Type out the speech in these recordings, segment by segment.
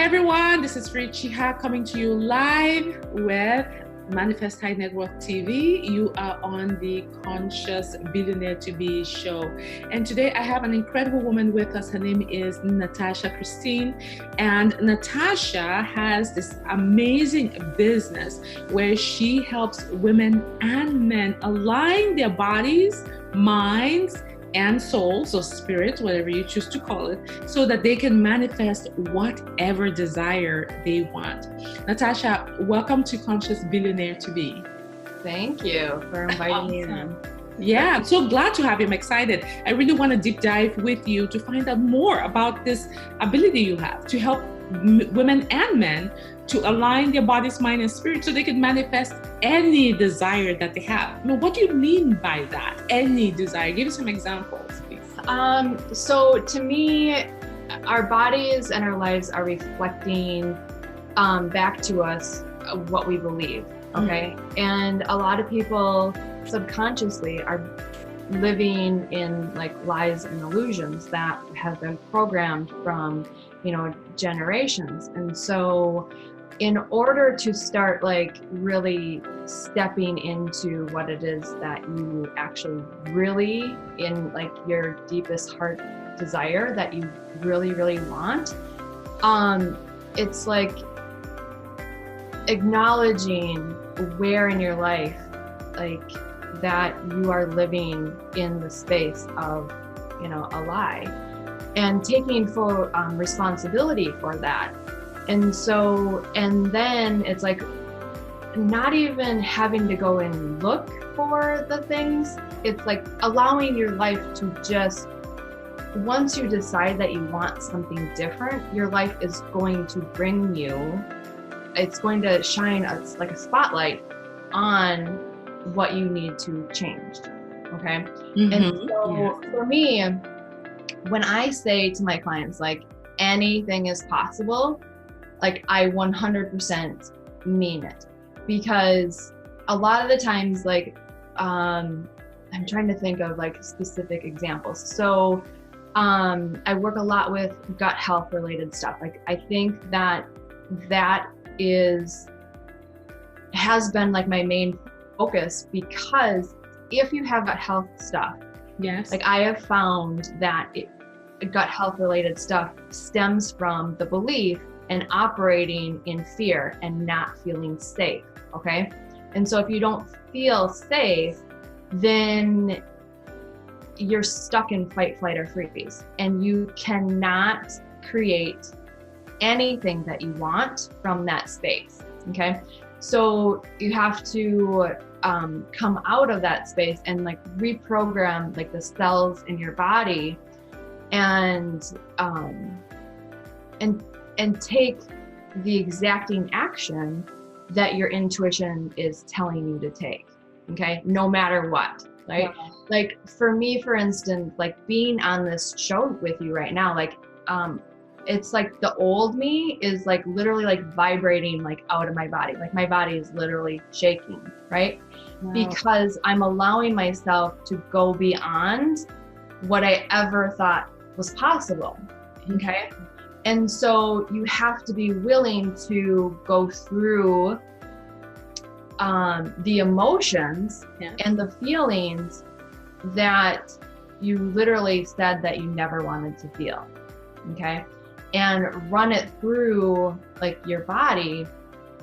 everyone, this is Fri Chihak coming to you live with Manifest High Network TV. You are on the Conscious Billionaire to Be show. And today I have an incredible woman with us. Her name is Natasha Christine. And Natasha has this amazing business where she helps women and men align their bodies, minds, and souls, or spirit, whatever you choose to call it, so that they can manifest whatever desire they want. Natasha, welcome to Conscious Billionaire to Be. Thank you for inviting me in. Yeah, I'm so glad to have you. I'm excited. I really want to deep dive with you to find out more about this ability you have to help women and men to align their bodies, mind, and spirit so they can manifest any desire that they have. Now, what do you mean by that? Any desire? Give us some examples, please. So to me, our bodies and our lives are reflecting back to us what we believe, okay? Mm-hmm. And a lot of people subconsciously are living in like lies and illusions that have been programmed from, generations. And so in order to start like really stepping into what it is that you actually really in like your deepest heart desire that you really, really want, it's like acknowledging where in your life like that you are living in the space of, a lie, and taking full responsibility for that. And then it's like not even having to go and look for the things. It's like allowing your life to just, once you decide that you want something different, your life is going to bring you, it's going to shine like a spotlight on what you need to change. Okay. Mm-hmm. And so for me, when I say to my clients, like anything is possible, like I 100% mean it, because a lot of the times, like, I'm trying to think of like specific examples. So, I work a lot with gut health related stuff. Like, I think that has been like my main focus, because if you have gut health stuff, yes, like I have found that gut health related stuff stems from the belief and operating in fear and not feeling safe, okay? And so if you don't feel safe, then you're stuck in fight, flight, or freeze, and you cannot create anything that you want from that space, okay? So you have to come out of that space and like reprogram like the cells in your body and take the exacting action that your intuition is telling you to take, okay? No matter what, right? Yeah. Like for me, for instance, like being on this show with you right now, like, it's like the old me is like literally like vibrating like out of my body. Like my body is literally shaking, right? Wow. Because I'm allowing myself to go beyond what I ever thought was possible, okay? And so you have to be willing to go through the emotions and the feelings that you literally said that you never wanted to feel, okay? And run it through like your body.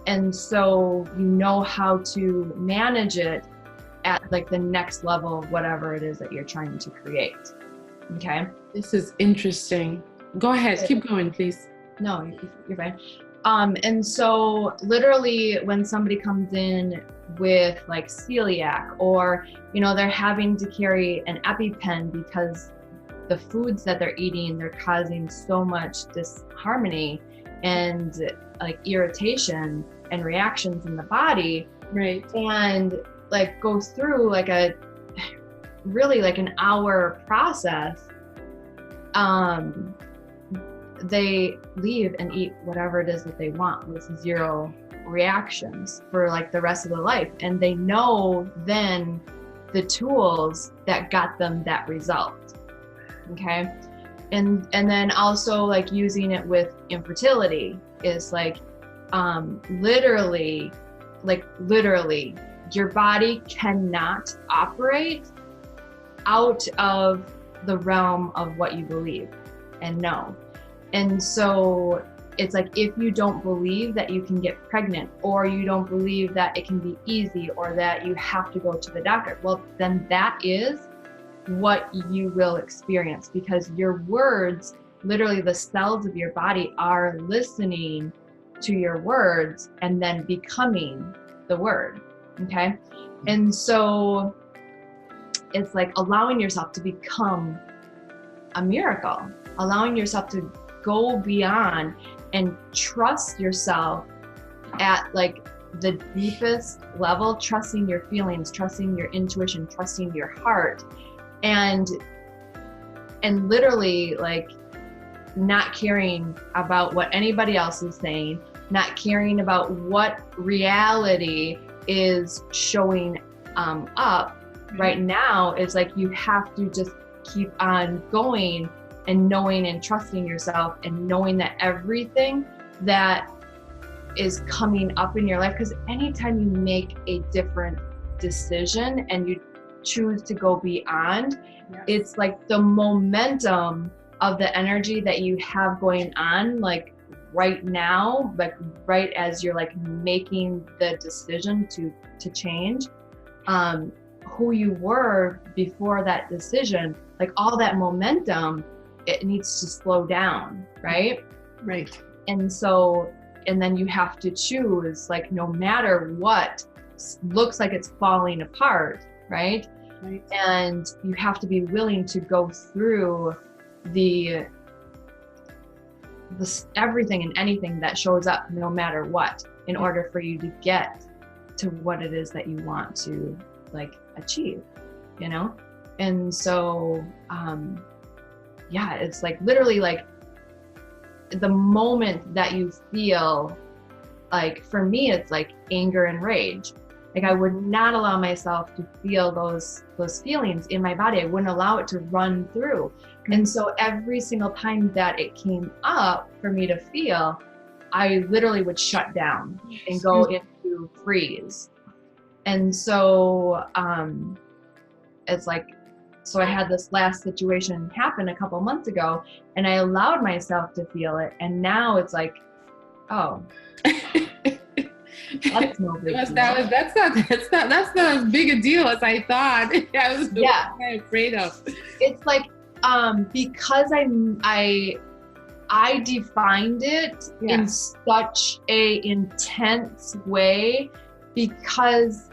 And so you know how to manage it at like the next level of whatever it is that you're trying to create, okay? This is interesting. Go ahead, keep going, please. No, you're fine. And so literally when somebody comes in with like celiac, or, they're having to carry an EpiPen because the foods that they're eating, they're causing so much disharmony and like irritation and reactions in the body. Right. And like go through like a really like an hour process. They leave and eat whatever it is that they want with zero reactions for like the rest of their life. And they know then the tools that got them that result. Okay. And then also like using it with infertility, is like, literally, your body cannot operate out of the realm of what you believe and know. And so it's like, if you don't believe that you can get pregnant, or you don't believe that it can be easy, or that you have to go to the doctor, well, then that is what you will experience, because your words, literally the cells of your body are listening to your words and then becoming the word. Okay. And so it's like allowing yourself to become a miracle, allowing yourself to go beyond and trust yourself at like the deepest level, trusting your feelings, trusting your intuition, trusting your heart, and literally like not caring about what anybody else is saying, not caring about what reality is showing up right now. It's like you have to just keep on going and knowing and trusting yourself, and knowing that everything that is coming up in your life, because anytime you make a different decision and you choose to go beyond, it's like the momentum of the energy that you have going on, like right now, like right as you're like making the decision to change, who you were before that decision, like all that momentum, it needs to slow down, right? Right. And so, and then you have to choose, like, no matter what looks like it's falling apart, right? Right. And you have to be willing to go through the everything and anything that shows up, no matter what, in order for you to get to what it is that you want to like achieve, you know? And so, yeah, it's like literally like the moment that you feel, like for me, it's like anger and rage. Like I would not allow myself to feel those feelings in my body. I wouldn't allow it to run through. And so every single time that it came up for me to feel, I literally would shut down and go into freeze. And so it's like, so I had this last situation happen a couple months ago, and I allowed myself to feel it. And now it's like, oh, that's no big deal. That's not as big a deal as I thought. I was kind of afraid of. It's like, because I defined it in such a intense way, because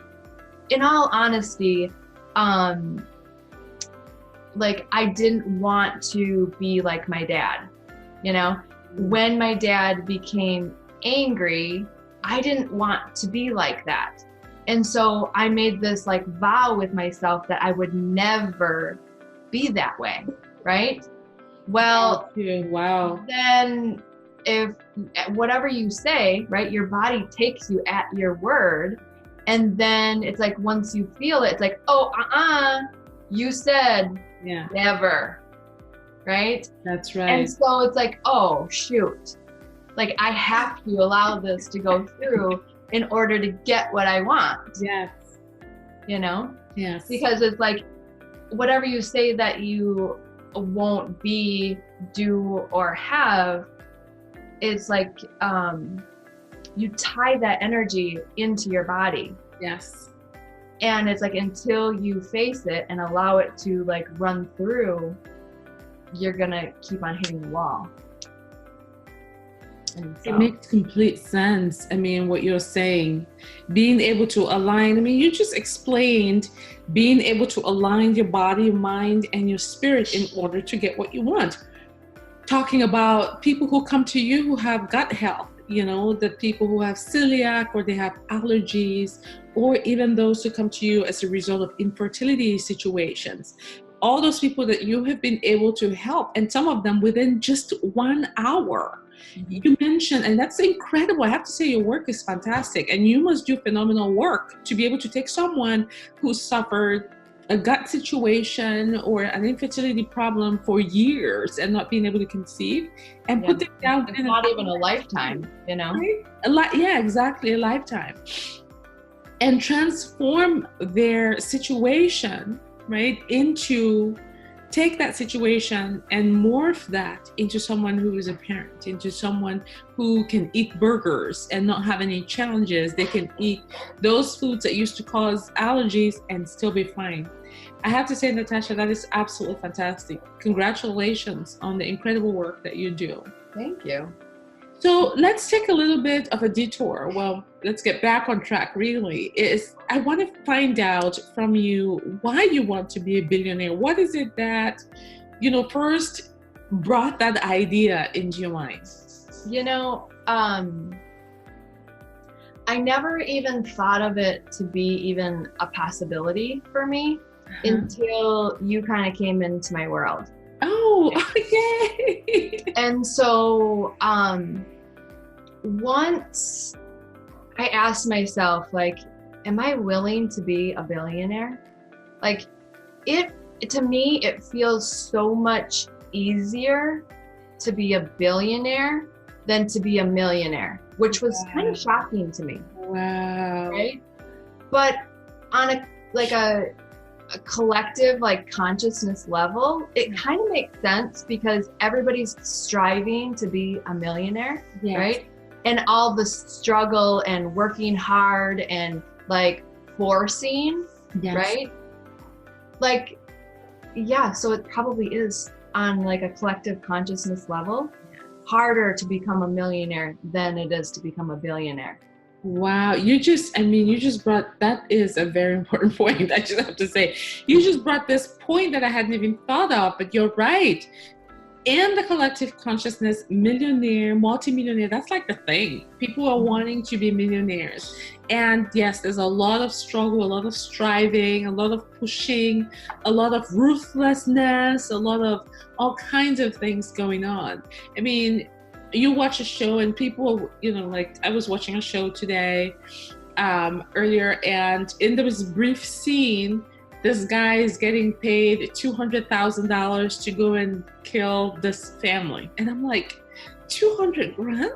in all honesty, like I didn't want to be like my dad, you know? When my dad became angry, I didn't want to be like that. And so I made this like vow with myself that I would never be that way, right? Well, wow. Then if whatever you say, right, your body takes you at your word. And then it's like, once you feel it, it's like, oh, you said never, right? That's right. And so it's like, oh, shoot. Like I have to allow this to go through in order to get what I want. Yes. You know? Yes. Because it's like, whatever you say that you won't be, do, or have, it's like, you tie that energy into your body. Yes. And it's like, until you face it and allow it to like run through, you're gonna keep on hitting the wall. And so, it makes complete sense. I mean, what you're saying, being able to align, I mean, you just explained being able to align your body, mind, and your spirit in order to get what you want. Talking about people who come to you who have gut health, you know, the people who have celiac or they have allergies, or even those who come to you as a result of infertility situations. All those people that you have been able to help, and some of them within just 1 hour. You mentioned, and that's incredible. I have to say your work is fantastic, and you must do phenomenal work to be able to take someone who suffered a gut situation or an infertility problem for years and not being able to conceive, and put them down it's not even a lifetime, you know? Right? Yeah, exactly, a lifetime. And transform their situation, right, into, take that situation and morph that into someone who is a parent, into someone who can eat burgers and not have any challenges. They can eat those foods that used to cause allergies and still be fine. I have to say, Natasha, that is absolutely fantastic. Congratulations on the incredible work that you do. Thank you. So let's take a little bit of a detour. Well, let's get back on track, really. I want to find out from you why you want to be a billionaire. What is it that, first brought that idea into your mind? I never even thought of it to be even a possibility for me until you kind of came into my world. Oh, yay! And so once I asked myself, like, am I willing to be a billionaire? Like, to me, it feels so much easier to be a billionaire than to be a millionaire, which was kind of shocking to me. Wow. Right? But on a collective consciousness level, it kind of makes sense because everybody's striving to be a millionaire, right? And all the struggle and working hard and forcing, right? So it probably is on a collective consciousness level harder to become a millionaire than it is to become a billionaire. Wow, you just brought, that is a very important point. I just have to say, you just brought this point that I hadn't even thought of, but you're right. In the collective consciousness, millionaire, multimillionaire, that's the thing. People are wanting to be millionaires. And yes, there's a lot of struggle, a lot of striving, a lot of pushing, a lot of ruthlessness, a lot of all kinds of things going on. I mean, you watch a show and people, I was watching a show today, earlier, and in this brief scene, this guy is getting paid $200,000 to go and kill this family. And I'm like, 200 grand?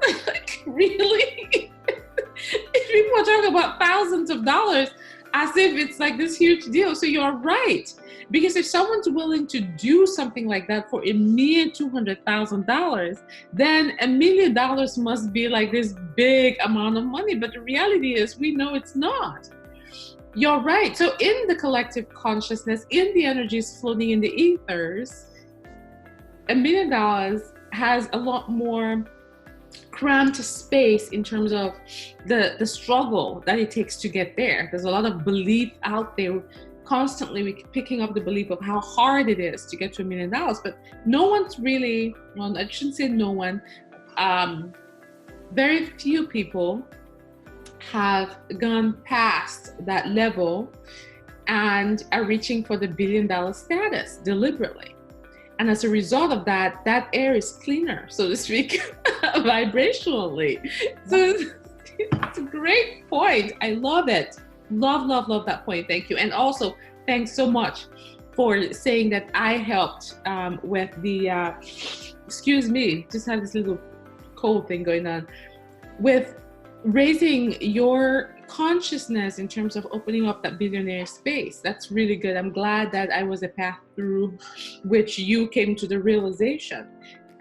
Really? If people are talking about thousands of dollars as if it's this huge deal. So you're right. Because if someone's willing to do something like that for a mere $200,000, then $1 million must be this big amount of money. But the reality is, we know it's not. You're right. So in the collective consciousness, in the energies floating in the ethers, $1 million has a lot more cramped space in terms of the struggle that it takes to get there. There's a lot of belief out there. Constantly we're picking up the belief of how hard it is to get to $1 million, but no one's really, well, I shouldn't say no one, very few people have gone past that level and are reaching for the $1 billion status deliberately. And as a result of that, that air is cleaner, so to speak, vibrationally. So it's a great point. I love it. Love that point. Thank you. And also, thanks so much for saying that I helped with the, excuse me, just had this little cold thing going on, with raising your consciousness in terms of opening up that billionaire space. That's really good. I'm glad that I was a path through which you came to the realization.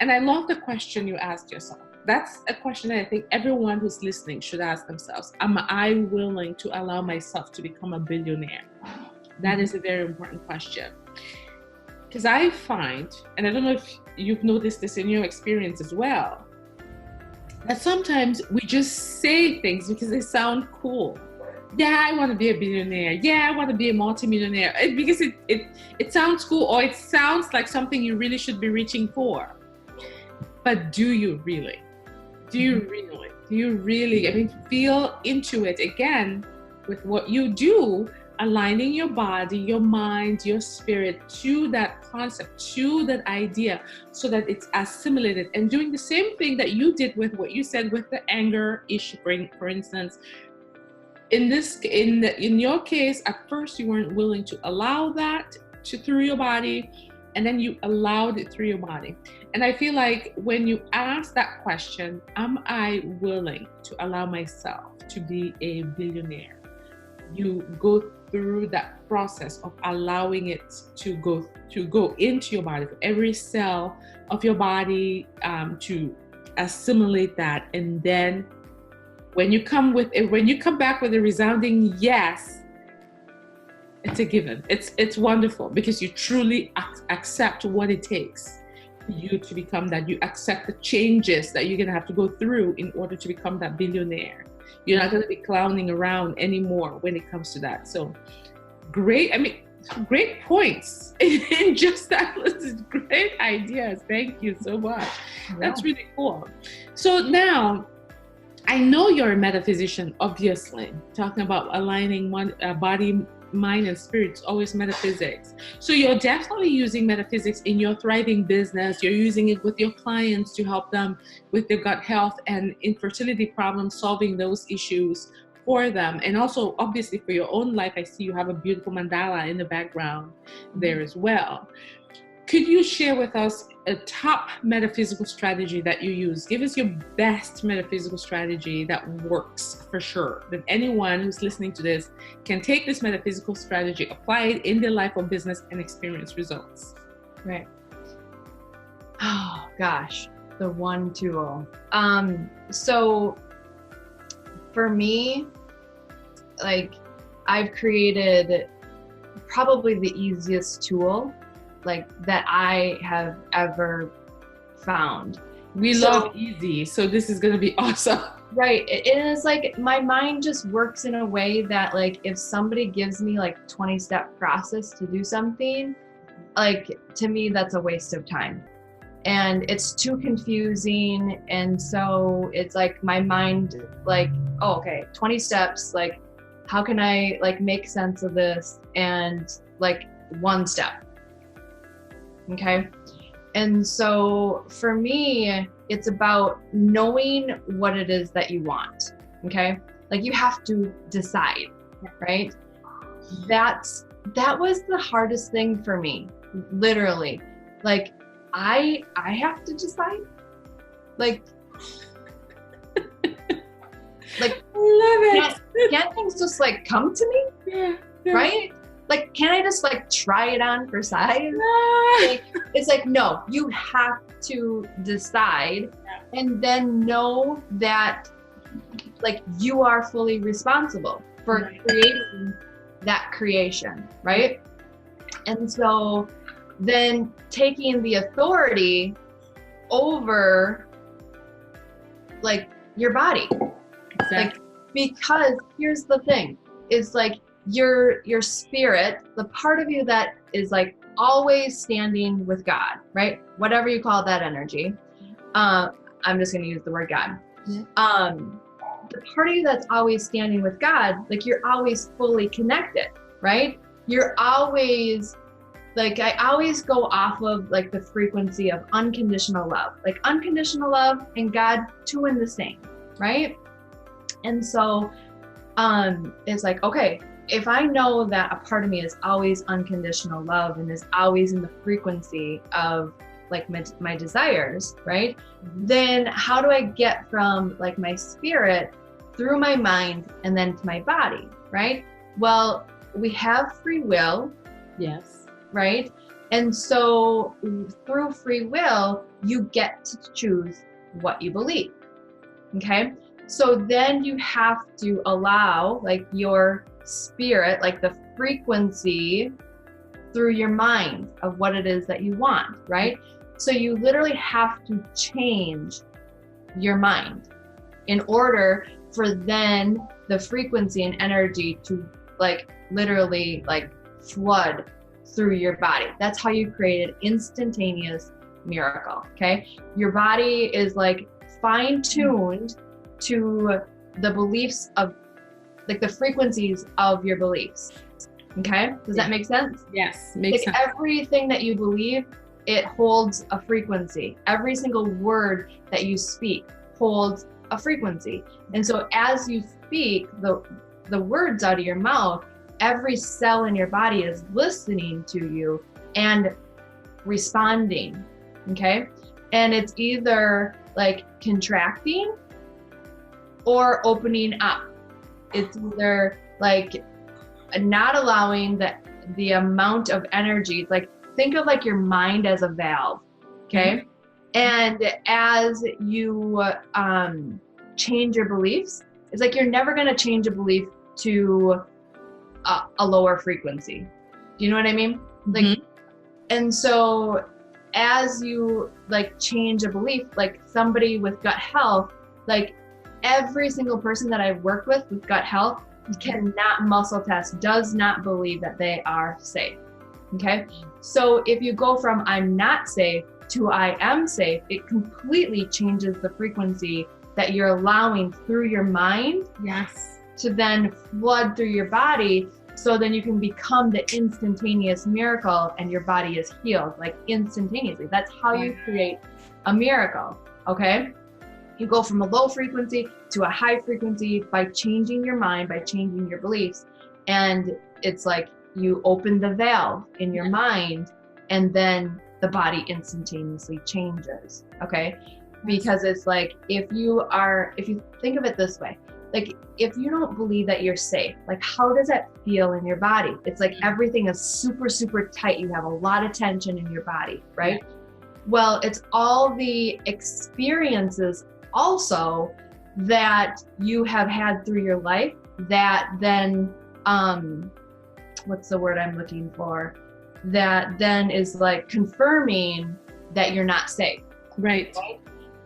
And I love the question you asked yourself. That's a question that I think everyone who's listening should ask themselves. Am I willing to allow myself to become a billionaire? That is a very important question. Because I find, and I don't know if you've noticed this in your experience as well, that sometimes we just say things because they sound cool. Yeah, I want to be a billionaire. Yeah, I want to be a multimillionaire. Because it sounds cool, or it sounds like something you really should be reaching for. But do you really? Do you really? I mean, feel into it again with what you do, aligning your body, your mind, your spirit to that concept, to that idea, so that it's assimilated. And doing the same thing that you did with what you said with the anger issue, for instance, in your case, at first you weren't willing to allow that to through your body, and then you allowed it through your body. And I feel like when you ask that question, am I willing to allow myself to be a billionaire? You go through that process of allowing it to go into your body, for every cell of your body to assimilate that. And then when you come back with a resounding yes, it's a given. It's wonderful, because you truly accept what it takes for you to become that. You accept the changes that you're going to have to go through in order to become that billionaire. You're not going to be clowning around anymore when it comes to that. So great. I mean, great points in just that list. Great ideas. Thank you so much. That's really cool. So now, I know you're a metaphysician, obviously, talking about aligning one body, mind, and spirit. It's always metaphysics. So you're definitely using metaphysics in your thriving business. You're using it with your clients to help them with their gut health and infertility problems, solving those issues for them. And also, obviously, for your own life, I see you have a beautiful mandala in the background there as well. Could you share with us a top metaphysical strategy that you use? Give us your best metaphysical strategy that works for sure, that anyone who's listening to this can take this metaphysical strategy, apply it in their life or business, and experience results. Right. Oh gosh, the one tool. So for me, like, I've created probably the easiest tool like that I have ever found. We love easy, so this is gonna be awesome. Right. It is like my mind just works in a way that, like, if somebody gives me like 20-step process to do something, like, to me that's a waste of time. And it's too confusing. And so it's like my mind, like, oh, okay, 20 steps, like, how can I like make sense of this? And like one step. Okay. And so for me, it's about knowing what it is that you want. Okay. Like, you have to decide, right? That was the hardest thing for me, literally. Like, I have to decide. Like, love it. Can't things just like come to me? Yeah. Right? Like, can I just like try it on for size? Like, it's like, no, you have to decide, and then know that like you are fully responsible for creating that creation, right? And so then taking the authority over like your body. Exactly. Like, because here's the thing, is like your spirit, the part of you that is like always standing with God, right? Whatever you call that energy. I'm just going to use the word God. The part of you that's always standing with God, like, you're always fully connected, right? You're always like, I always go off of like the frequency of unconditional love, like unconditional love and God, two in the same, right? And so it's like, okay, if I know that a part of me is always unconditional love and is always in the frequency of like my desires, right? Then how do I get from like my spirit through my mind and then to my body, right? Well, we have free will. Yes. Right? And so through free will, you get to choose what you believe. Okay? So then you have to allow like your spirit, like the frequency through your mind of what it is that you want, right? So you literally have to change your mind in order for then the frequency and energy to like literally like flood through your body. That's how you create an instantaneous miracle. Okay. Your body is like fine-tuned to the beliefs of like the frequencies of your beliefs. Okay. Does that make sense? Yes. Makes sense. Everything that you believe, it holds a frequency. Every single word that you speak holds a frequency. And so as you speak, the words out of your mouth, every cell in your body is listening to you and responding. Okay. And it's either like contracting or opening up. It's either like not allowing the amount of energy. It's like, think of like your mind as a valve. Okay. And as you change your beliefs, it's like you're never going to change a belief to a lower frequency. Do you know what I mean? Like, and so as you like change a belief, like somebody with gut health, like every single person that I've worked with gut health cannot muscle test, does not believe that they are safe. Okay. So if you go from I'm not safe to I am safe, it completely changes the frequency that you're allowing through your mind. Yes. To then flood through your body. So then you can become the instantaneous miracle and your body is healed, like instantaneously. That's how you create a miracle. Okay. You go from a low frequency to a high frequency by changing your mind, by changing your beliefs. And it's like you open the valve in your mind and then the body instantaneously changes. Okay. Because it's like, if you think of it this way, like if you don't believe that you're safe, like how does that feel in your body? It's like everything is super, super tight. You have a lot of tension in your body, right? Yeah. Well, it's all the experiences also that you have had through your life that then, what's the word I'm looking for? That then is like confirming that you're not safe. Right.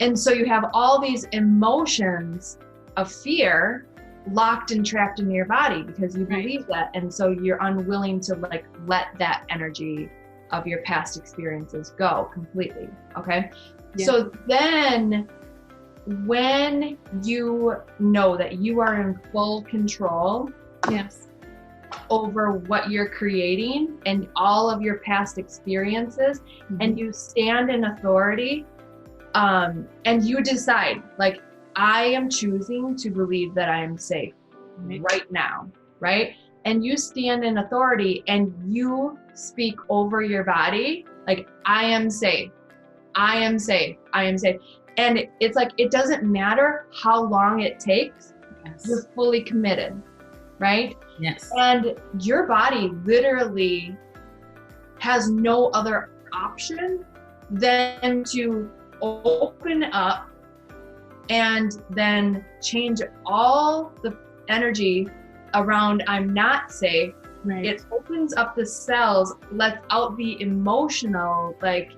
And so you have all these emotions of fear locked and trapped in your body because you believe that. And so you're unwilling to like let that energy of your past experiences go completely. Okay. Yeah. So then when you know that you are in full control over what you're creating and all of your past experiences, and you stand in authority, and you decide like, I am choosing to believe that I am safe right now, right? And you stand in authority and you speak over your body, like, I am safe, I am safe, I am safe. And it's like, it doesn't matter how long it takes, you're fully committed, right? Yes. And your body literally has no other option than to open up and then change all the energy around I'm not safe. Right. It opens up the cells, lets out the emotional, like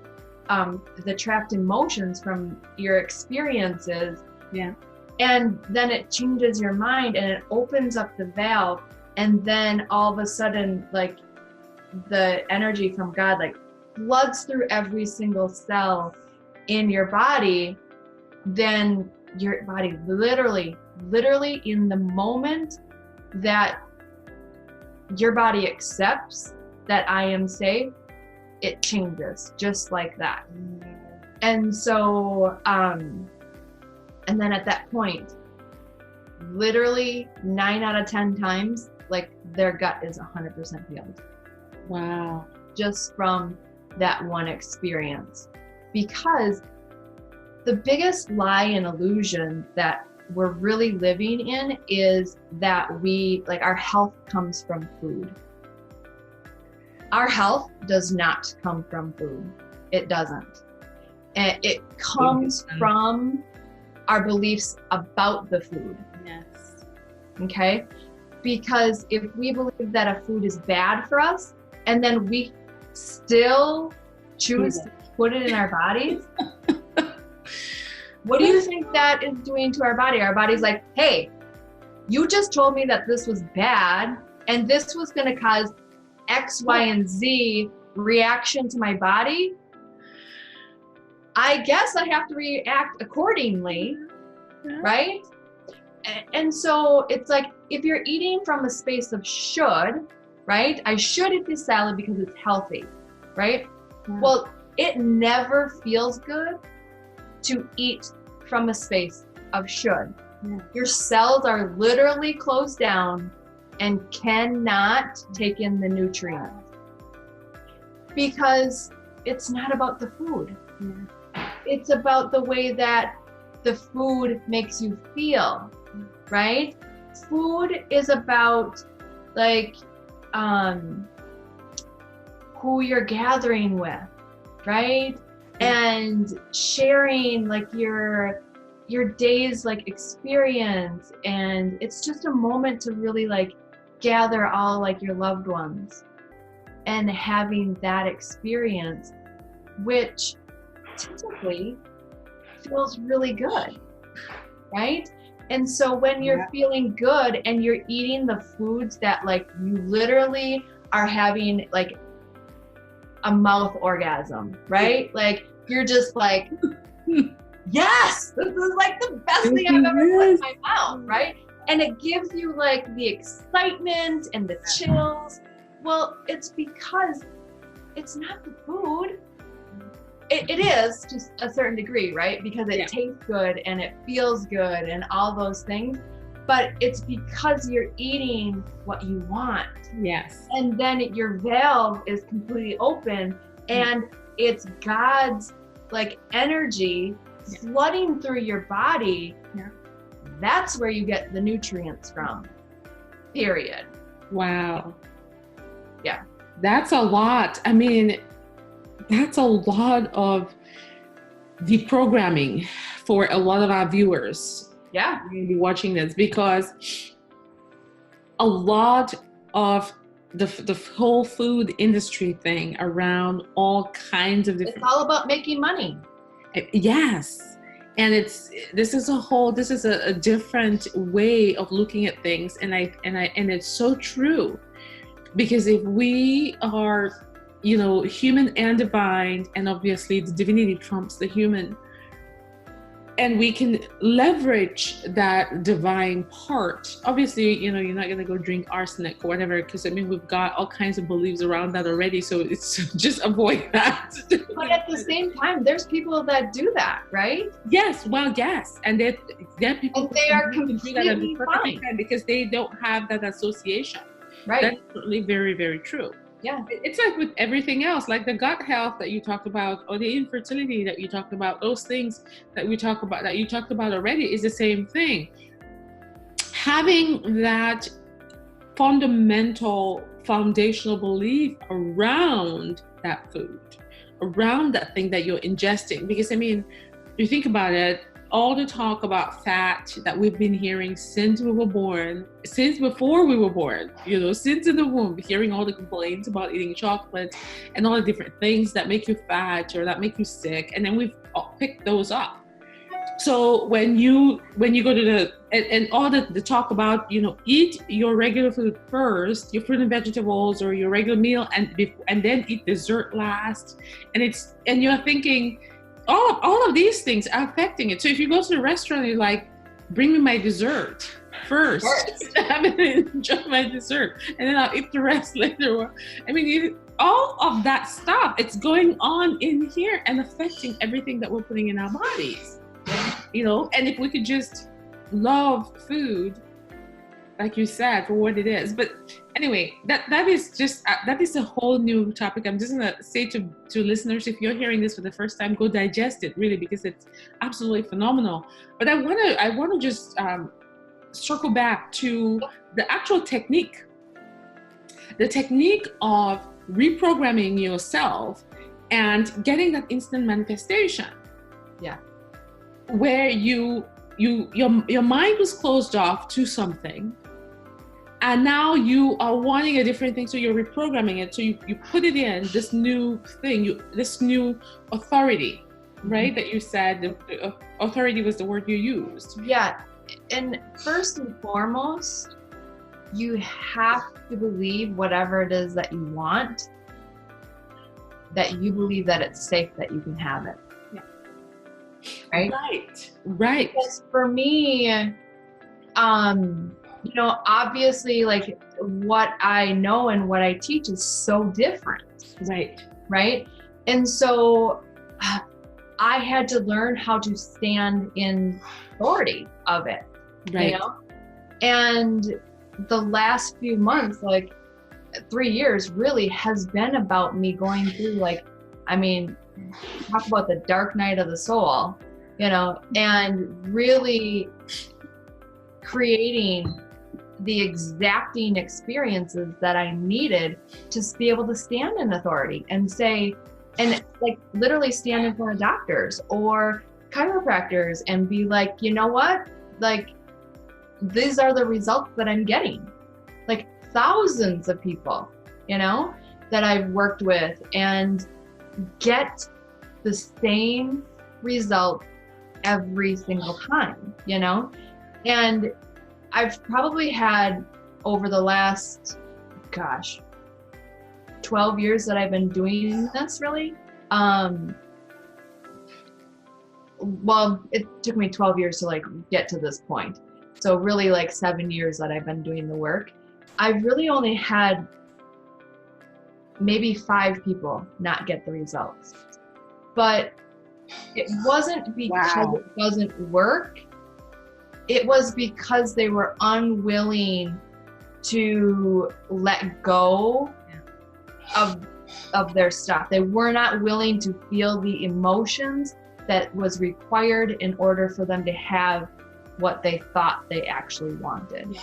the trapped emotions from your experiences. Yeah. And then it changes your mind and it opens up the valve. And then all of a sudden, like the energy from God, like floods through every single cell in your body. Then your body literally in the moment that your body accepts that I am safe, it changes just like that. And so, and then at that point, literally 9 out of 10 times, like their gut is 100% healed. Wow. Just from that one experience. Because the biggest lie and illusion that we're really living in is that our health comes from food. Our health does not come from food. It doesn't. And it comes from our beliefs about the food. Yes. Okay? Because if we believe that a food is bad for us, and then we still choose to put it in our bodies, what do you think that is doing to our body? Our body's like, hey, you just told me that this was bad, and this was going to cause X, Y, and Z reaction to my body. I guess I have to react accordingly, right? And so it's like, if you're eating from a space of should, right? I should eat this salad because it's healthy, right? Yeah. Well, it never feels good to eat from a space of should. Yeah. Your cells are literally closed down and cannot take in the nutrients because it's not about the food. Yeah. It's about the way that the food makes you feel, right? Food is about like who you're gathering with, right? And sharing like your day's like experience, and it's just a moment to really like gather all like your loved ones and having that experience, which typically feels really good, right? And so when you're feeling good and you're eating the foods that like you literally are having like a mouth orgasm, right? Like you're just like, yes, this is like the best thing I've ever put in my mouth, right? And it gives you like the excitement and the chills. Well, it's because it's not the food. It is to a certain degree, right? Because it tastes good and it feels good and all those things. But it's because you're eating what you want. Yes. And then your valve is completely open and it's God's like energy flooding through your body. Yeah. That's where you get the nutrients from, period. Wow. Yeah. That's a lot. I mean, that's a lot of deprogramming for a lot of our viewers. Yeah. Be watching this, because a lot of the whole food industry thing around all kinds of different. It's all about making money. Yes. And this is a different way of looking at things. And it's so true, because if we are, human and divine, and obviously the divinity trumps the human, and we can leverage that divine part. Obviously, you're not going to go drink arsenic or whatever, because we've got all kinds of beliefs around that already. So it's just avoid that. But at the same time, there's people that do that, right? Yes. Well, yes. And they're people and they are completely do that fine because they don't have that association. Right. That's certainly very, very true. Yeah. It's like with everything else, like the gut health that you talked about, or the infertility that you talked about, those things that you talked about already is the same thing. Having that foundational belief around that food, around that thing that you're ingesting. Because you think about it, all the talk about fat that we've been hearing since we were born, since before we were born, since in the womb, hearing all the complaints about eating chocolate and all the different things that make you fat or that make you sick. And then we've picked those up. So when you go to and all the talk about, eat your regular food first, your fruit and vegetables or your regular meal, and then eat dessert last. And you're thinking, all of these things are affecting it. So if you go to the restaurant, you're like, bring me my dessert first. I'm going to enjoy my dessert, and then I'll eat the rest later. All of that stuff, it's going on in here and affecting everything that we're putting in our bodies. And if we could just love food, like you said, for what it is. But anyway, that is a whole new topic. I'm just gonna say to listeners, if you're hearing this for the first time, go digest it, really, because it's absolutely phenomenal. But I wanna just circle back to the actual technique, of reprogramming yourself and getting that instant manifestation. Yeah. Where your mind was closed off to something, and now you are wanting a different thing, so you're reprogramming it. So you put it in this new thing, this new authority, right? That you said, the authority was the word you used. Yeah. And first and foremost, you have to believe whatever it is that you want, that you believe that it's safe, that you can have it. Right. Because for me, obviously, like what I know and what I teach is so different. Right. And so I had to learn how to stand in authority of it. Right. You know? And the last few months, like 3 years really has been about me going through, like, I mean, talk about the dark night of the soul, you know, and really creating the exacting experiences that I needed to be able to stand in authority and say, and like literally stand in front of doctors or chiropractors and be like, you know what, like, these are the results that I'm getting. Like thousands of people, you know, that I've worked with and get the same result every single time, you know? And I've probably had over the last, 12 years that I've been doing this really. Well, it took me 12 years to like get to this point. So really like 7 years that I've been doing the work. I've really only had maybe 5 people not get the results. But it wasn't because it doesn't work. It was because they were unwilling to let go of their stuff. They were not willing to feel the emotions that was required in order for them to have what they thought they actually wanted.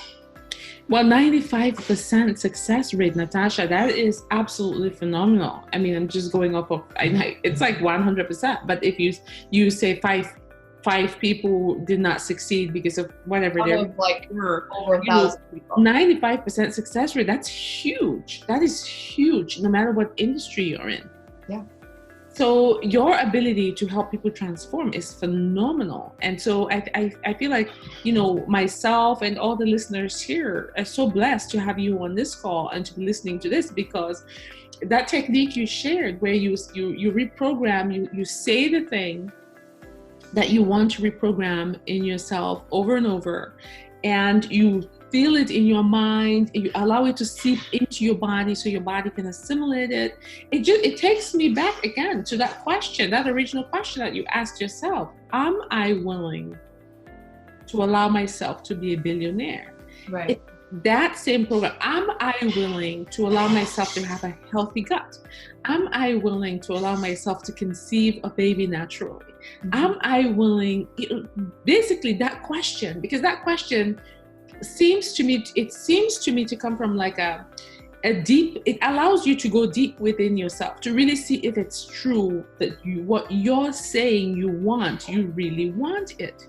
Well, 95% success rate, Natasha, that is absolutely phenomenal. I mean, I'm just going off of, it's like 100%. But if you say five people did not succeed because of whatever they like over 1,000 people. 95% success rate, that's huge. That is huge, no matter what industry you're in. Yeah. So your ability to help people transform is phenomenal. And so I feel like, you know, myself and all the listeners here are so blessed to have you on this call and to be listening to this, because that technique you shared where you reprogram, you say the thing that you want to reprogram in yourself over and over, and you feel it in your mind, and you allow it to seep into your body so your body can assimilate it. It takes me back again to that question, that original question that you asked yourself. Am I willing to allow myself to be a billionaire? Right. That same program. Am I willing to allow myself to have a healthy gut? Am I willing to allow myself to conceive a baby naturally? Mm-hmm. Am I willing, basically that question, because that question seems to me to come from like a deep, it allows you to go deep within yourself to really see if it's true that what you're saying you really want it.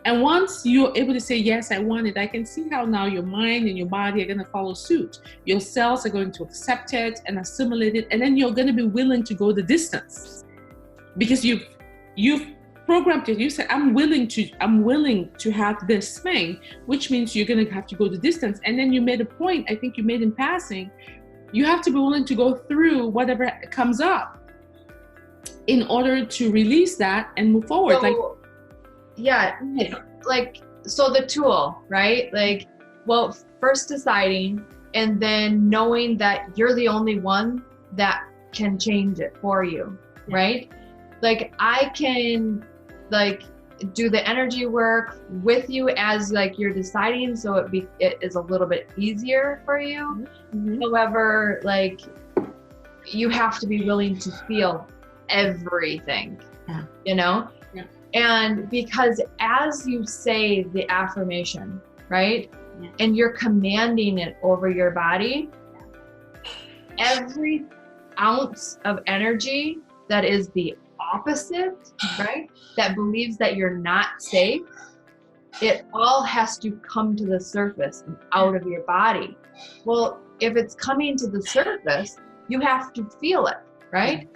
And once you're able to say, yes, I want it, I can see how now your mind and your body are going to follow suit. Your cells are going to accept it and assimilate it. And then you're going to be willing to go the distance because you've programmed it. You said, I'm willing to have this thing, which means you're going to have to go the distance. And then you made a point, I think you made in passing, you have to be willing to go through whatever comes up in order to release that and move forward. So, yeah, like, so the tool, right? Like, well, first deciding and then knowing that you're the only one that can change it for you, right? Like, I can like do the energy work with you as like you're deciding, so it is a little bit easier for you. Mm-hmm. However, like, you have to be willing to feel everything, you know? And because as you say the affirmation, right? Yeah. And you're commanding it over your body, every ounce of energy that is the opposite, right? That believes that you're not safe, it all has to come to the surface and out of your body. Well, if it's coming to the surface, you have to feel it, right?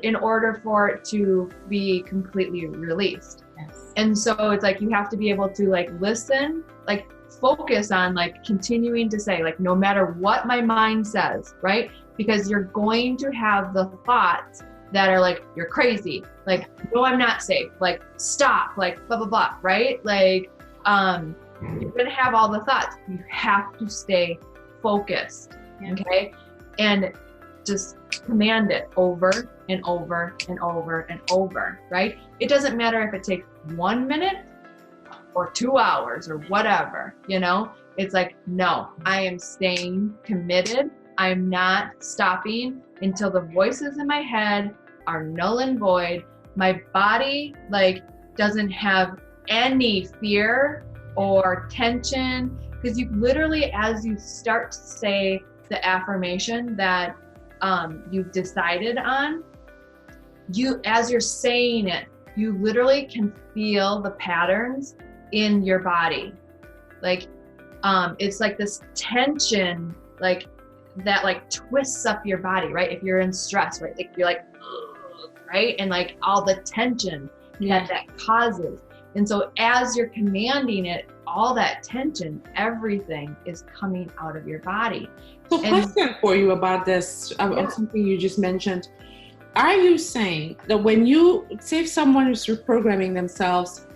In order for it to be completely released. Yes. And so it's like you have to be able to like listen, like focus on like continuing to say, like, no matter what my mind says, right? Because you're going to have the thoughts that are like, you're crazy, like, no, I'm not safe, like, stop, like, blah, blah, blah, right? Like, you're gonna have all the thoughts. You have to stay focused, okay? And just command it over and over and over and over, right? It doesn't matter if it takes 1 minute, or 2 hours or whatever, you know? It's like, no, I am staying committed. I'm not stopping until the voices in my head are null and void. My body like doesn't have any fear or tension, because you literally, as you start to say the affirmation that you've decided on, as you're saying it, you literally can feel the patterns in your body. Like it's like this tension, like that like twists up your body, right? If you're in stress, right? Like you're like, right? And like all the tension that causes. And so as you're commanding it, all that tension, everything is coming out of your body. So question for you about this, about something you just mentioned. Are you saying that when you, say if someone is reprogramming themselves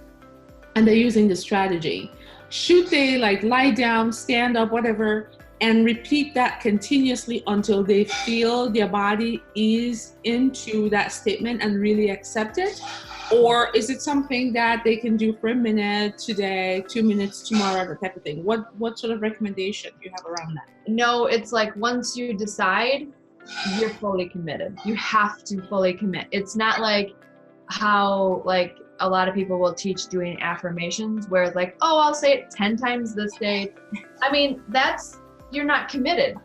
and they're using the strategy, should they like lie down, stand up, whatever, and repeat that continuously until they feel their body is into that statement and really accept it? Or is it something that they can do for a minute today, 2 minutes tomorrow, that type of thing? What sort of recommendation do you have around that? No, it's like once you decide, you're fully committed. You have to fully commit. It's not like how like a lot of people will teach doing affirmations where it's like, oh, I'll say it 10 times this day. I mean, you're not committed,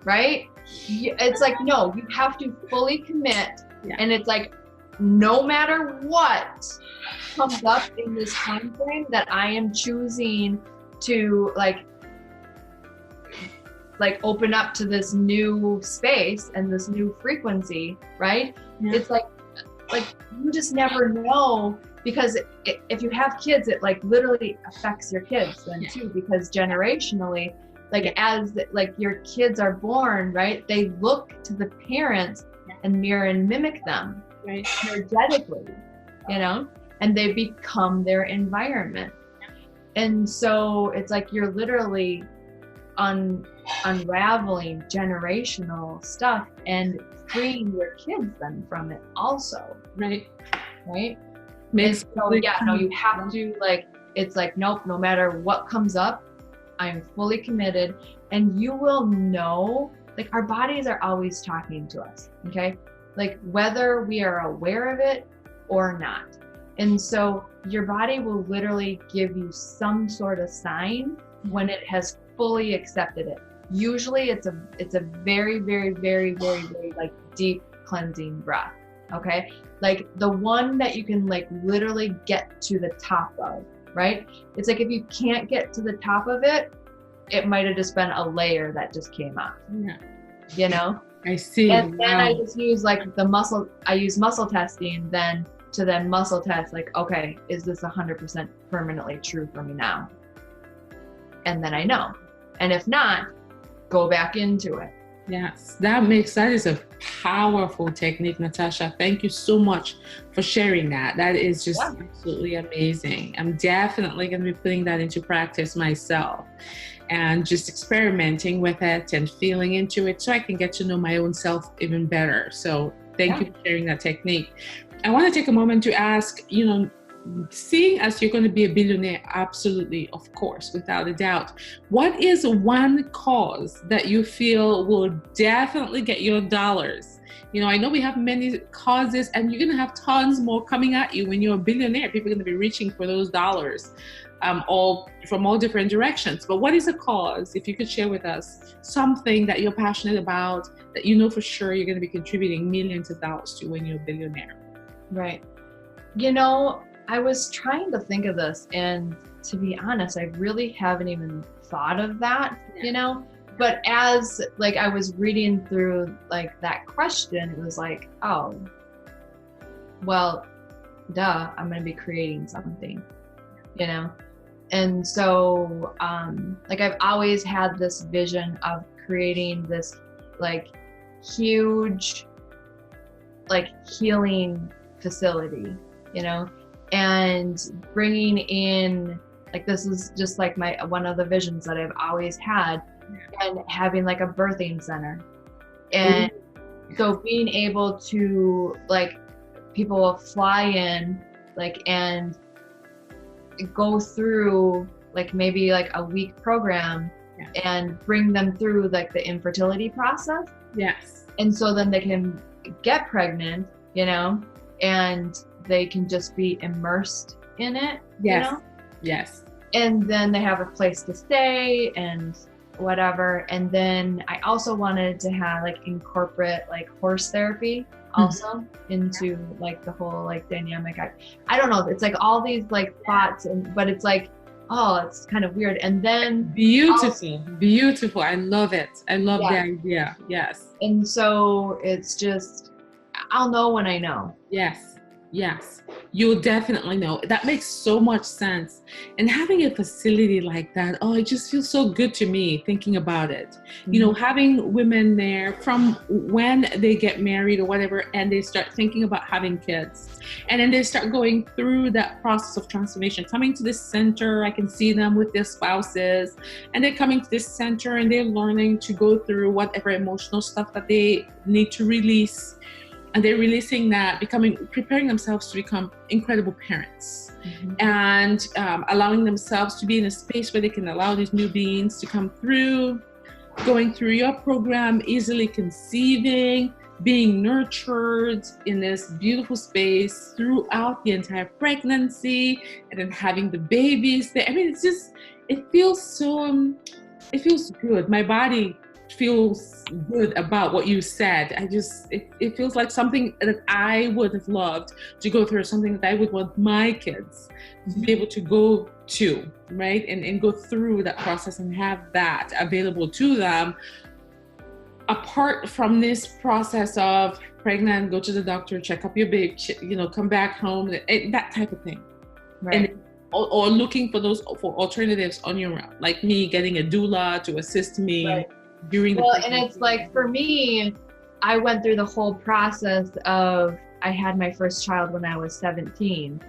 right? It's like, no, you have to fully commit. Yeah. And it's like, no matter what comes up in this time frame that I am choosing to like open up to this new space and this new frequency, right? Yeah. It's like you just never know, because if you have kids, it like literally affects your kids then too, because generationally, like as like your kids are born, right? They look to the parents and mirror and mimic them, right? Energetically, you know, and they become their environment. And so it's like you're literally unraveling generational stuff and freeing your kids then from it also. Right. Makes so you have to like, it's like, nope, no matter what comes up, I'm fully committed. And you will know, like our bodies are always talking to us, okay? Like whether we are aware of it or not. And so your body will literally give you some sort of sign when it has fully accepted it. Usually it's a very, very, very, very, very like deep cleansing breath. Okay. Like the one that you can like literally get to the top of, right? It's like if you can't get to the top of it, it might have just been a layer that just came off. Yeah. You know? I see. And then I just use like I use muscle testing then to then muscle test like, okay, is this 100% permanently true for me now? And then I know. And if not, go back into it. Yes, that is a powerful technique, Natasha. Thank you so much for sharing that. That is just absolutely amazing. I'm definitely going to be putting that into practice myself and just experimenting with it and feeling into it so I can get to know my own self even better. So thank you for sharing that technique. I want to take a moment to ask, seeing as you're going to be a billionaire, absolutely, of course, without a doubt, what is one cause that you feel will definitely get your dollars? I know we have many causes and you're going to have tons more coming at you when you're a billionaire. People are going to be reaching for those dollars, all from all different directions. But what is a cause, if you could share with us something that you're passionate about, that you know for sure you're going to be contributing millions of dollars to when you're a billionaire? Right. I was trying to think of this, and to be honest, I really haven't even thought of that, but as like I was reading through like that question, it was like, oh, well, duh, I'm going to be creating something, and so like I've always had this vision of creating this like huge like healing facility, and bringing in, like, this is just like one of the visions that I've always had, and having like a birthing center. And so being able to, like, people will fly in, like, and go through like maybe like a week program and bring them through like the infertility process. Yes. And so then they can get pregnant, you know, and they can just be immersed in it. Yes. You know? Yes. And then they have a place to stay and whatever. And then I also wanted to have like incorporate like horse therapy also into like the whole like dynamic. I don't know. It's like all these like thoughts, but it's like, oh, it's kind of weird. And then beautiful. I love it. I love the idea. Yes. And so it's just, I'll know when I know. Yes. Yes. You'll definitely know. That makes so much sense. And having a facility like that, oh, it just feels so good to me thinking about it. You know, having women there from when they get married or whatever, and they start thinking about having kids. And then they start going through that process of transformation, coming to this center. I can see them with their spouses, and they're coming to this center and they're learning to go through whatever emotional stuff that they need to release. And they're releasing that, preparing themselves to become incredible parents, and allowing themselves to be in a space where they can allow these new beings to come through, going through your program, easily conceiving, being nurtured in this beautiful space throughout the entire pregnancy, and then having the babies there. I mean, it feels good. My body feels good about what you said. It feels like something that I would have loved to go through, something that I would want my kids to be able to go to, right? And go through that process and have that available to them, apart from this process of pregnant, go to the doctor, check up your baby, you know, come back home, that type of thing. Right. And or looking for alternatives on your own, like me getting a doula to assist me. Right. And it's like, for me, I went through the whole process of, I had my first child when I was 17,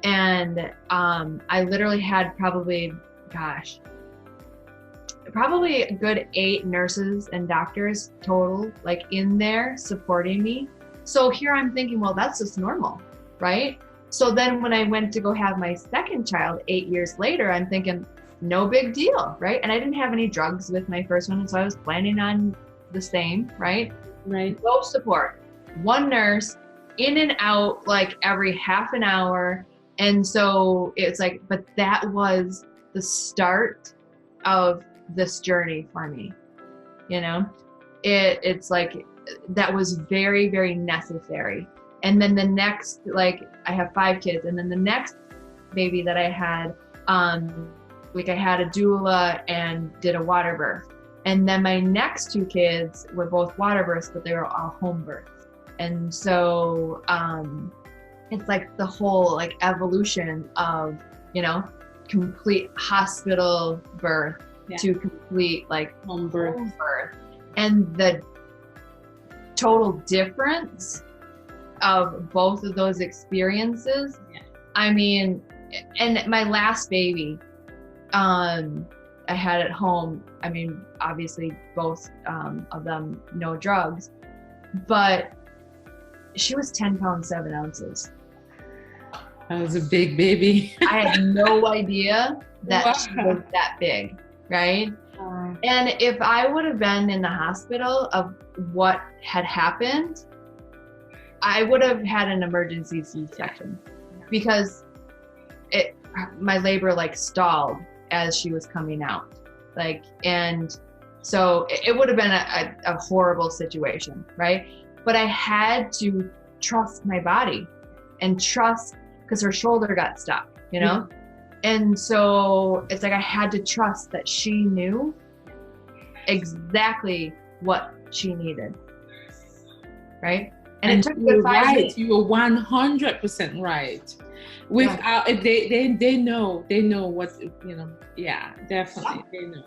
and I literally had probably a good 8 nurses and doctors total, like in there supporting me. So here I'm thinking, well, that's just normal, right? So then when I went to go have my second child 8 years later, I'm thinking, no big deal, right? And I didn't have any drugs with my first one, so I was planning on the same, right? Right. No support. One nurse, in and out like every half an hour. And so it's like, but that was the start of this journey for me. You know, it's like, that was very, very necessary. And then the next, like, I have 5 kids, and then the next baby that I had, like I had a doula and did a water birth. And then my next 2 kids were both water births, but they were all home births. And so it's like the whole like evolution of, you know, complete hospital birth to complete like home birth. And the total difference of both of those experiences. I mean, and my last baby, I had at home, I mean, obviously both of them, no drugs, but she was 10 pounds, 7 ounces. That was a big baby. I had no idea that she was that big, right? And if I would have been in the hospital of what had happened, I would have had an emergency C-section, because my labor like stalled as she was coming out, like, and so it would have been a horrible situation, right? But I had to trust my body and trust, because her shoulder got stuck, you know? And so it's like I had to trust that she knew exactly what she needed, right? And it took me 5 days. You were 100% right. Without they know what, you know. Yeah, definitely they know.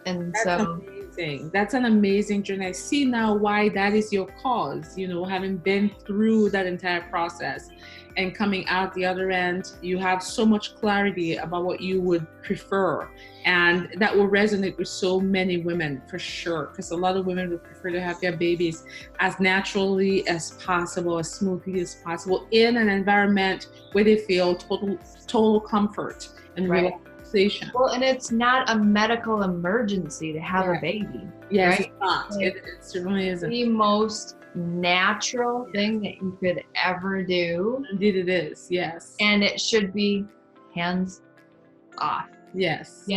And That's so amazing. amazing. That's an amazing journey. I see now why that is your cause, having been through that entire process and coming out the other end, you have so much clarity about what you would prefer. And that will resonate with so many women for sure, because a lot of women would prefer to have their babies as naturally as possible, as smoothly as possible, in an environment where they feel total comfort and relaxation. Well, and it's not a medical emergency to have a baby. Yes, right? it's not. It certainly isn't. The most natural thing that you could ever do. Indeed it is, yes. And it should be hands off. Yes,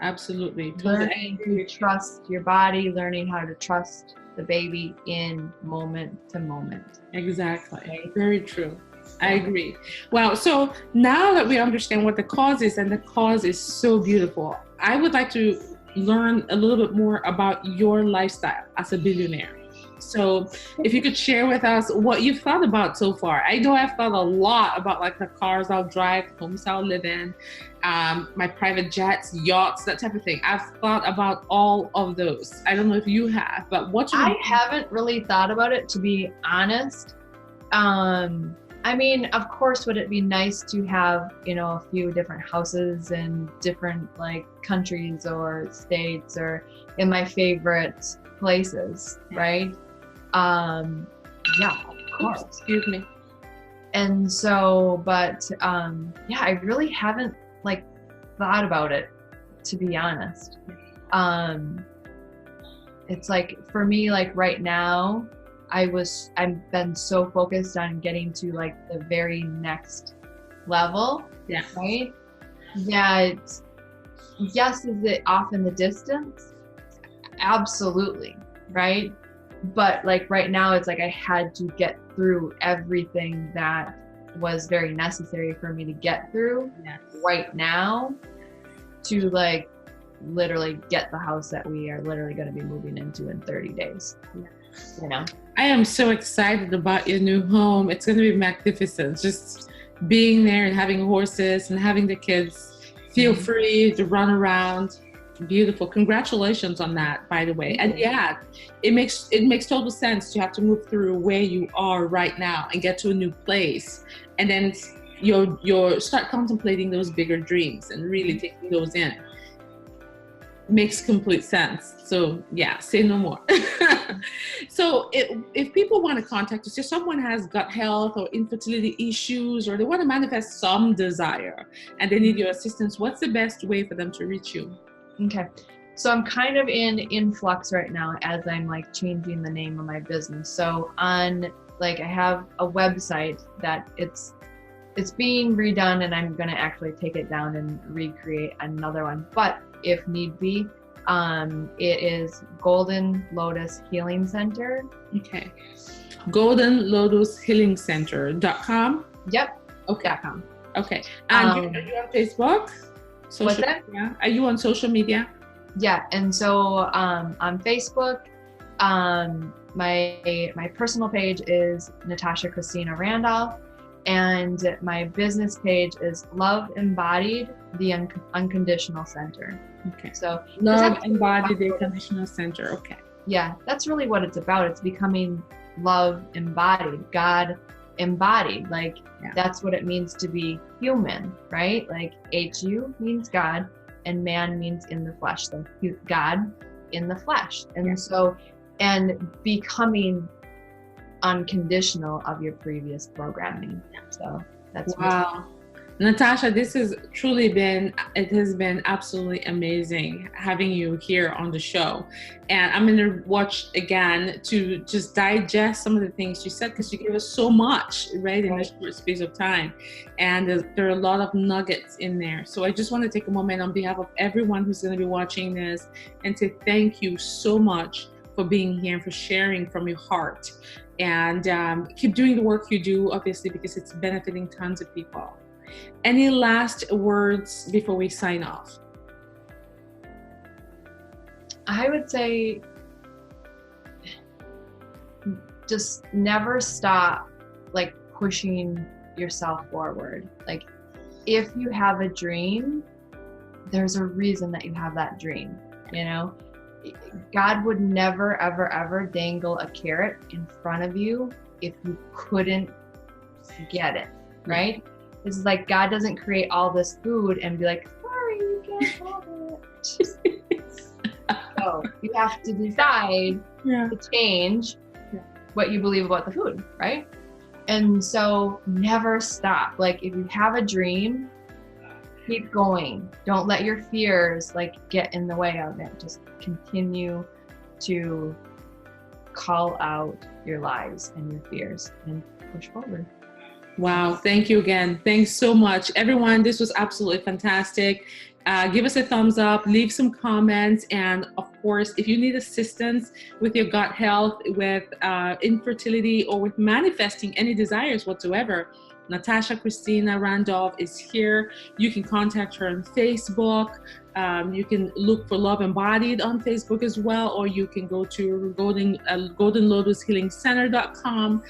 absolutely. Learning to trust your body, learning how to trust the baby in moment to moment. Exactly. Right? Very true. I agree. Wow. So now that we understand what the cause is, and the cause is so beautiful, I would like to learn a little bit more about your lifestyle as a billionaire. So if you could share with us what you've thought about so far. I know I've thought a lot about like the cars I'll drive, homes I'll live in, my private jets, yachts, that type of thing. I've thought about all of those. I don't know if you have, but I haven't really thought about it, to be honest. I mean, of course, would it be nice to have, a few different houses in different like countries or states or in my favorite places, right? Yeah, of course. Excuse me. And so, but I really haven't like thought about it, to be honest. It's like for me, like right now, I've been so focused on getting to like the very next level. Yeah. Right. That yes, is it off in the distance? Absolutely. Right. But like right now, it's like I had to get through everything that was very necessary for me to get through right now to like literally get the house that we are literally going to be moving into in 30 days. I am so excited about your new home. It's going to be magnificent. Just being there and having horses and having the kids feel free to run around. Beautiful. Congratulations on that, by the way. And yeah, it makes total sense to have to move through where you are right now and get to a new place. And then you'll start contemplating those bigger dreams and really taking those in. Makes complete sense. So yeah, say no more. So if people want to contact us, if someone has gut health or infertility issues, or they want to manifest some desire and they need your assistance, what's the best way for them to reach you? Okay. So I'm kind of in influx right now as I'm like changing the name of my business. So I have a website that it's being redone, and I'm going to actually take it down and recreate another one. But if need be, it is Golden Lotus Healing Center. Okay. GoldenLotusHealingCenter.com? Yep. Okay. .com. Okay. And are you on Facebook? What's that? Yeah. Are you on social media? Yeah. And so on Facebook, my personal page is Natasha Christina Randolph, and my business page is Love Embodied, the Unconditional Center. Okay. So Love Embodied, the Unconditional Center. Okay. Yeah, that's really what it's about. It's becoming love embodied, God embodied. Like that's what it means to be human, right? Like HU means God, and man means in the flesh. So God in the flesh. And so, and becoming unconditional of your previous programming. So that's wow. Natasha, this has truly been absolutely amazing having you here on the show. And I'm going to watch again to just digest some of the things you said, because you gave us so much, right, in a short space of time. And there are a lot of nuggets in there. So I just want to take a moment on behalf of everyone who's going to be watching this and say thank you so much for being here and for sharing from your heart. And keep doing the work you do, obviously, because it's benefiting tons of people. Any last words before we sign off? I would say just never stop like pushing yourself forward. Like if you have a dream, there's a reason that you have that dream, God would never, ever, ever dangle a carrot in front of you if you couldn't get it, right? It's like God doesn't create all this food and be like, sorry, you can't have it. So you have to decide to change what you believe about the food, right? And so never stop. Like if you have a dream, keep going. Don't let your fears like get in the way of it. Just continue to call out your lies and your fears and push forward. Wow. Thank you again. Thanks so much. Everyone, this was absolutely fantastic. Give us a thumbs up, leave some comments, and of course, if you need assistance with your gut health, with infertility, or with manifesting any desires whatsoever, Natasha Christina Randolph is here. You can contact her on Facebook. You can look for Love Embodied on Facebook as well, or you can go to goldenlotushealingcenter.com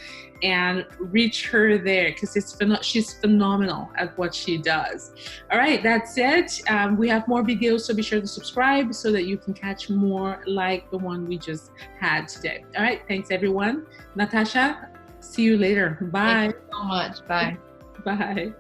and reach her there, because she's phenomenal at what she does. All right, that's it. We have more videos, so be sure to subscribe so that you can catch more like the one we just had today. All right, thanks everyone. Natasha, see you later. Bye. Thank you so much. Bye. Bye.